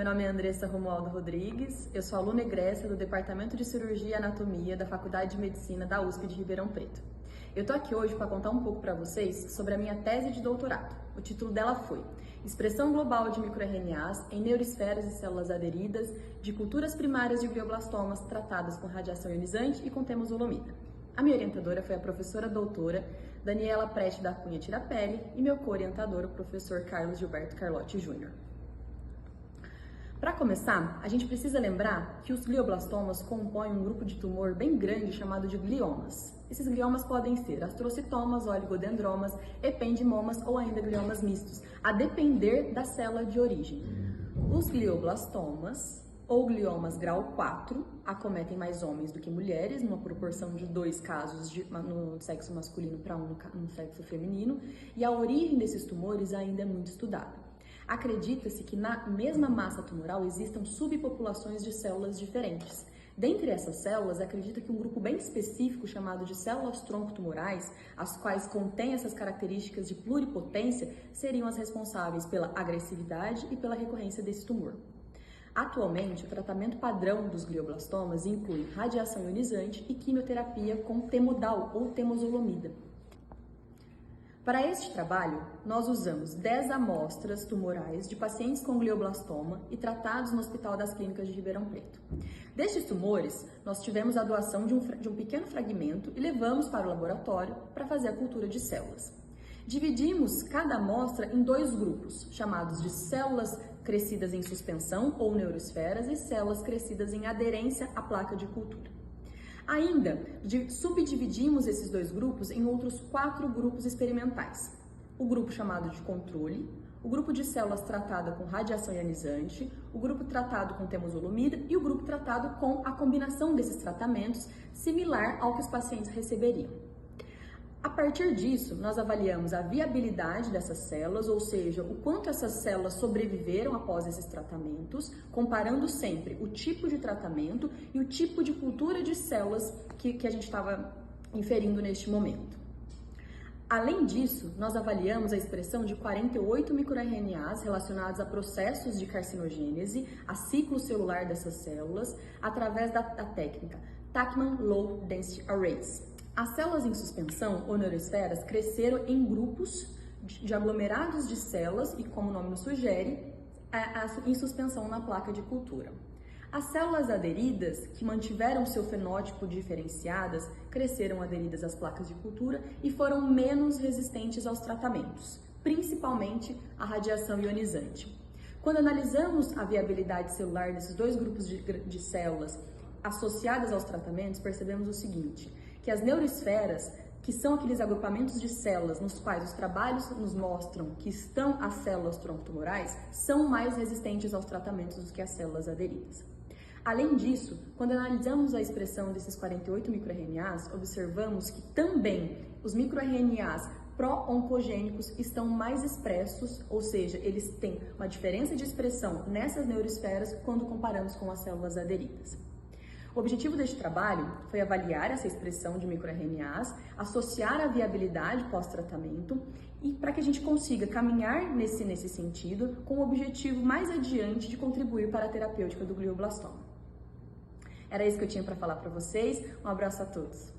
meu nome é Andressa Romualdo Rodrigues, eu sou aluna egressa do Departamento de Cirurgia e Anatomia da Faculdade de Medicina da USP de Ribeirão Preto. Eu tô aqui hoje para contar um pouco para vocês sobre a minha tese de doutorado. O título dela foi Expressão Global de microRNAs em neuroesferas e células aderidas de culturas primárias de glioblastomas tratadas com radiação ionizante e com temozolomida. A minha orientadora foi a professora doutora Daniela Prete da Cunha Tirapelli e meu co-orientador, o professor Carlos Gilberto Carlotti Jr. Para começar, a gente precisa lembrar que os glioblastomas compõem um grupo de tumor bem grande chamado de gliomas. Esses gliomas podem ser astrocitomas, oligodendromas, ependimomas ou ainda gliomas mistos, a depender da célula de origem. Os glioblastomas, ou gliomas grau 4, acometem mais homens do que mulheres, numa proporção de 2 casos no sexo masculino para 1 no sexo feminino, e a origem desses tumores ainda é muito estudada. Acredita-se que na mesma massa tumoral existam subpopulações de células diferentes. Dentre essas células, acredita que um grupo bem específico chamado de células tronco tumorais, as quais contêm essas características de pluripotência, seriam as responsáveis pela agressividade e pela recorrência desse tumor. Atualmente, o tratamento padrão dos glioblastomas inclui radiação ionizante e quimioterapia com temodal ou temozolomida. Para este trabalho, nós usamos 10 amostras tumorais de pacientes com glioblastoma e tratados no Hospital das Clínicas de Ribeirão Preto. Destes tumores, nós tivemos a doação de um pequeno fragmento e levamos para o laboratório para fazer a cultura de células. Dividimos cada amostra em 2 grupos, chamados de células crescidas em suspensão ou neuroesferas e células crescidas em aderência à placa de cultura. Ainda, subdividimos esses 2 grupos em outros 4 grupos experimentais. O grupo chamado de controle, o grupo de células tratado com radiação ionizante, o grupo tratado com temozolomida e o grupo tratado com a combinação desses tratamentos, similar ao que os pacientes receberiam. A partir disso, nós avaliamos a viabilidade dessas células, ou seja, o quanto essas células sobreviveram após esses tratamentos, comparando sempre o tipo de tratamento e o tipo de cultura de células que a gente estava inferindo neste momento. Além disso, nós avaliamos a expressão de 48 microRNAs relacionados a processos de carcinogênese, a ciclo celular dessas células, através da técnica Tachman Low Density Arrays. As células em suspensão ou neuroesferas cresceram em grupos de aglomerados de células e, como o nome nos sugere, em suspensão na placa de cultura. As células aderidas, que mantiveram seu fenótipo diferenciadas, cresceram aderidas às placas de cultura e foram menos resistentes aos tratamentos, principalmente à radiação ionizante. Quando analisamos a viabilidade celular desses 2 grupos de células associadas aos tratamentos, percebemos o seguinte, que as neuroesferas, que são aqueles agrupamentos de células nos quais os trabalhos nos mostram que estão as células troncotumorais, são mais resistentes aos tratamentos do que as células aderidas. Além disso, quando analisamos a expressão desses 48 microRNAs, observamos que também os microRNAs pró-oncogênicos estão mais expressos, ou seja, eles têm uma diferença de expressão nessas neuroesferas quando comparamos com as células aderidas. O objetivo deste trabalho foi avaliar essa expressão de microRNAs, associar a viabilidade pós-tratamento e para que a gente consiga caminhar nesse sentido com o objetivo mais adiante de contribuir para a terapêutica do glioblastoma. Era isso que eu tinha para falar para vocês. Um abraço a todos.